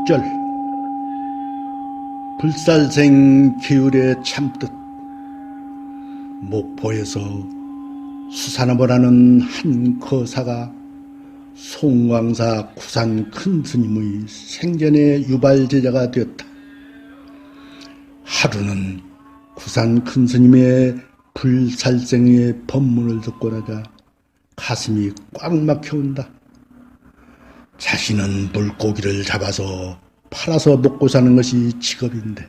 도둑절. 불살생 계율에 참듯 목포에서 수산업을 하는 한 거사가 송광사 구산 큰스님의 생전의 유발제자가 되었다. 하루는 구산 큰스님의 불살생의 법문을 듣고 나자 가슴이 꽉 막혀온다. 자신은 물고기를 잡아서 팔아서 먹고 사는 것이 직업인데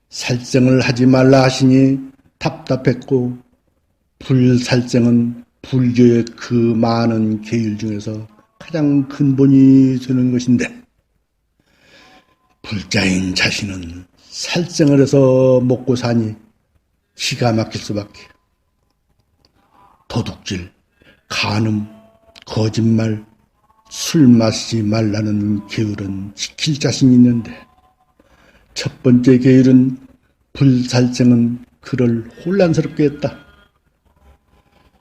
살생을 하지 말라 하시니 답답했고, 불살생은 불교의 그 많은 계율 중에서 가장 근본이 되는 것인데, 불자인 자신은 살생을 해서 먹고 사니 기가 막힐 수밖에. 도둑질, 간음, 거짓말, 술 마시지 말라는 계율은 지킬 자신이 있는데, 첫 번째 계율은 불살생은 그를 혼란스럽게 했다.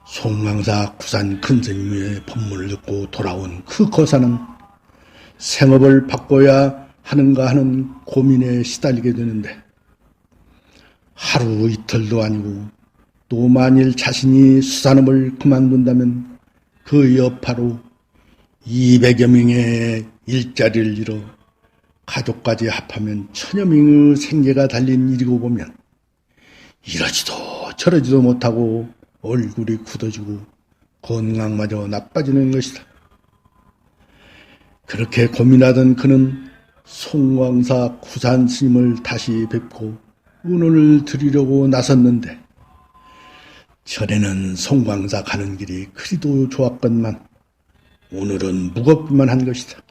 송광사 구산 큰스님의 법문을 듣고 돌아온 그 거사는 생업을 바꿔야 하는가 하는 고민에 시달리게 되는데, 하루 이틀도 아니고 또 만일 자신이 수산업을 그만둔다면 그 여파로 200여 명의 일자리를 잃어 가족까지 합하면 1000여 명의 생계가 달린 일이고 보면 이러지도 저러지도 못하고 얼굴이 굳어지고 건강마저 나빠지는 것이다. 그렇게 고민하던 그는 송광사 구산 스님을 다시 뵙고 의논을 드리려고 나섰는데, 전에는 송광사 가는 길이 그리도 좋았건만 오늘은 무겁기만 한 것이다.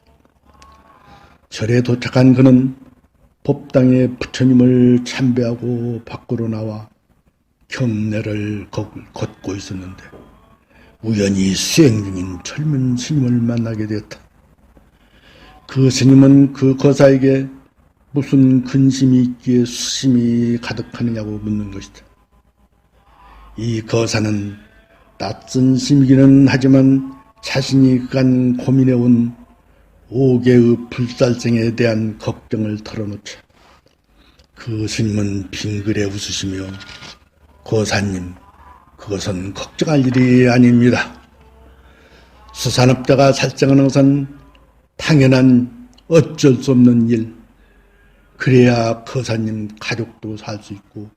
절에 도착한 그는 법당에 부처님을 참배하고 밖으로 나와 경례를 걷고 있었는데 우연히 수행 중인 젊은 스님을 만나게 되었다. 그 스님은 그 거사에게 무슨 근심이 있기에 수심이 가득하느냐고 묻는 것이다. 이 거사는 낯선 스님이기는 하지만 자신이 그간 고민해온 5개의 불살생에 대한 걱정을 털어놓자 그 스님은 빙그레 웃으시며, 거사님, 그것은 걱정할 일이 아닙니다. 수산업자가 살생하는 것은 당연한 어쩔 수 없는 일. 그래야 거사님 가족도 살 수 있고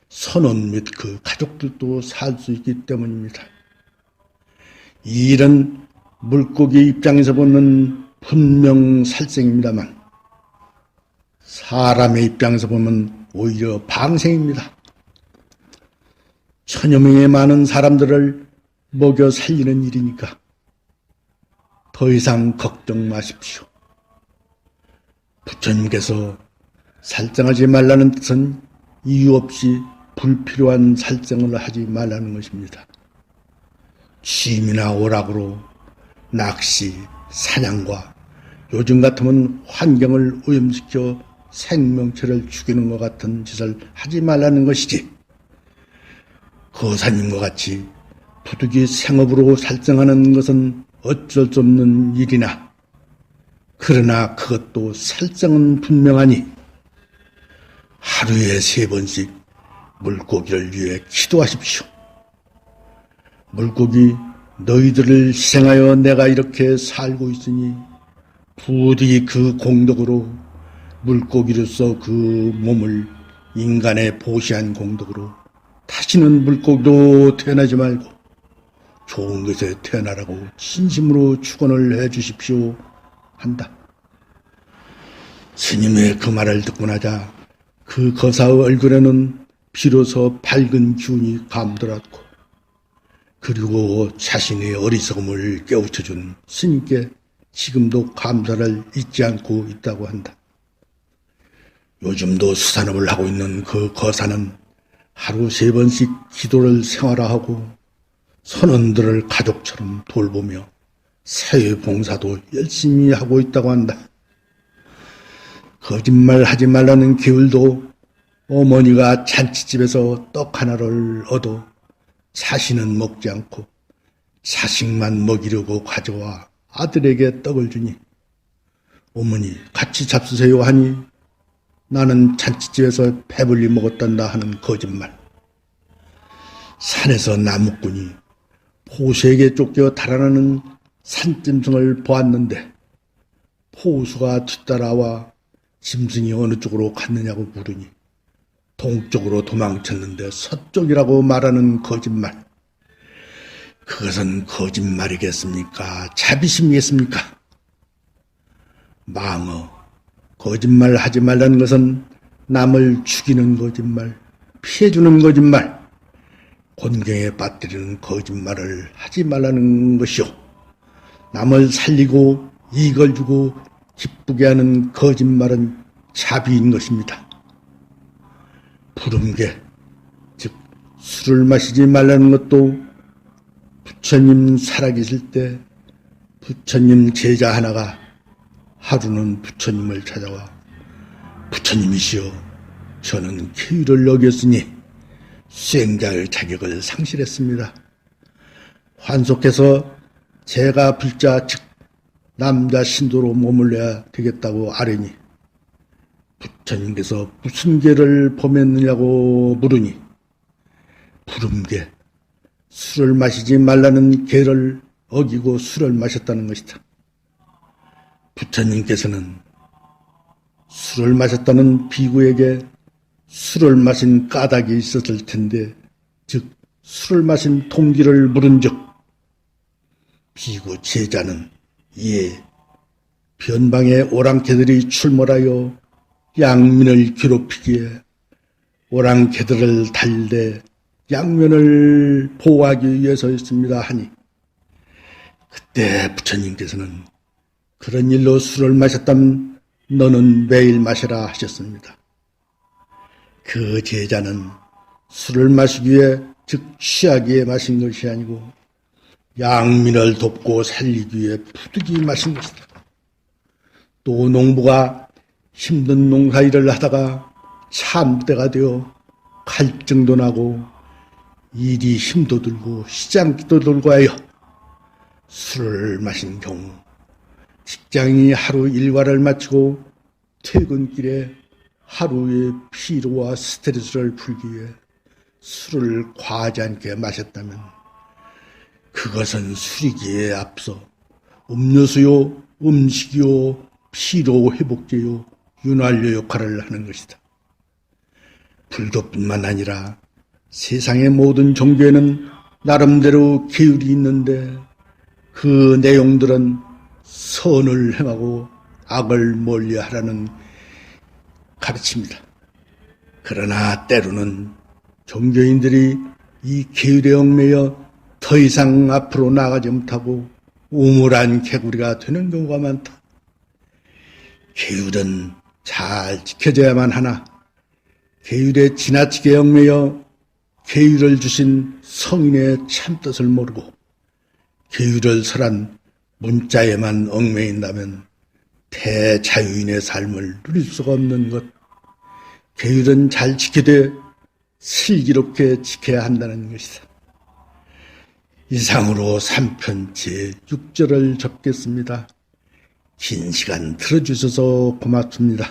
선원 및 그 가족들도 살 수 있기 때문입니다. 이 일은 물고기 입장에서 보면 분명 살생입니다만 사람의 입장에서 보면 오히려 방생입니다. 1000여 명의 많은 사람들을 먹여 살리는 일이니까 더 이상 걱정 마십시오. 부처님께서 살생하지 말라는 뜻은 이유 없이 불필요한 살생을 하지 말라는 것입니다. 취미나 오락으로 낚시, 사냥과 요즘 같으면 환경을 오염시켜 생명체를 죽이는 것 같은 짓을 하지 말라는 것이지, 거사님과 같이 부득이 생업으로 살생하는 것은 어쩔 수 없는 일이나, 그러나 그것도 살생은 분명하니 하루에 3번씩 물고기를 위해 기도하십시오. 물고기, 너희들을 희생하여 내가 이렇게 살고 있으니 부디 그 공덕으로 물고기로서 그 몸을 인간에 보시한 공덕으로 다시는 물고기로 태어나지 말고 좋은 것에 태어나라고 진심으로 축원을 해 주십시오 한다. 스님의 그 말을 듣고 나자 그 거사의 얼굴에는 비로소 밝은 기운이 감돌았고, 그리고 자신의 어리석음을 깨우쳐준 스님께 지금도 감사를 잊지 않고 있다고 한다. 요즘도 수산업을 하고 있는 그 거사는 하루 3번씩 기도를 생활화하고 선원들을 가족처럼 돌보며 사회봉사도 열심히 하고 있다고 한다. 거짓말 하지 말라는 계율도 어머니가 잔치집에서 떡 하나를 얻어 자신은 먹지 않고 자식만 먹이려고 가져와 아들에게 떡을 주니 어머니 같이 잡수세요 하니 나는 잔치집에서 배불리 먹었단다 하는 거짓말. 산에서 나무꾼이 포수에게 쫓겨 달아나는 산짐승을 보았는데 포수가 뒤따라와 짐승이 어느 쪽으로 갔느냐고 물으니 동쪽으로 도망쳤는데 서쪽이라고 말하는 거짓말. 그것은 거짓말이겠습니까? 자비심이겠습니까? 망어, 거짓말 하지 말라는 것은 남을 죽이는 거짓말, 피해주는 거짓말, 곤경에 빠뜨리는 거짓말을 하지 말라는 것이요. 남을 살리고 이익을 주고 기쁘게 하는 거짓말은 자비인 것입니다. 부름계, 즉 술을 마시지 말라는 것도 부처님 살아계실 때 부처님 제자 하나가 하루는 부처님을 찾아와 부처님이시여 저는 계율을 어겼으니 수행자의 자격을 상실했습니다. 환속해서 제가 불자 즉 남자 신도로 머물러야 되겠다고 아뢰니 부처님께서 무슨 계를 범했느냐고 물으니 부름계, 술을 마시지 말라는 계를 어기고 술을 마셨다는 것이다. 부처님께서는 술을 마셨다는 비구에게 술을 마신 까닭이 있었을 텐데, 즉 술을 마신 동기를 물은 즉 비구 제자는 이에 변방에 오랑캐들이 출몰하여 양민을 괴롭히기에 오랑캐들을 달대 양면을 보호하기 위해서였습니다 하니 그때 부처님께서는 그런 일로 술을 마셨다면 너는 매일 마셔라 하셨습니다. 그 제자는 술을 마시기 위해 즉 취하기 위해 마신 것이 아니고 양민을 돕고 살리기 위해 부득이 마신 것이다. 또 농부가 힘든 농사일을 하다가 참때가 되어 갈증도 나고 일이 힘도 들고 시장기도 들고 하여 술을 마신 경우 직장인이 하루 일과를 마치고 퇴근길에 하루의 피로와 스트레스를 풀기 위해 술을 과하지 않게 마셨다면 그것은 술이기에 앞서 음료수요, 음식이요, 피로 회복제요, 윤활유 역할을 하는 것이다. 불교뿐만 아니라 세상의 모든 종교에는 나름대로 계율이 있는데 그 내용들은 선을 행하고 악을 멀리하라는 가르칩니다. 그러나 때로는 종교인들이 이 계율에 얽매여 더 이상 앞으로 나가지 못하고 우물한 개구리가 되는 경우가 많다. 계율은 잘 지켜져야만 하나 계율에 지나치게 얽매여 계율을 주신 성인의 참뜻을 모르고 계율을 설한 문자에만 얽매인다면 대자유인의 삶을 누릴 수가 없는 것. 계율은 잘 지켜되 슬기롭게 지켜야 한다는 것이다. 이상으로 3편 제6절을 접겠습니다. 긴 시간 들어주셔서 고맙습니다.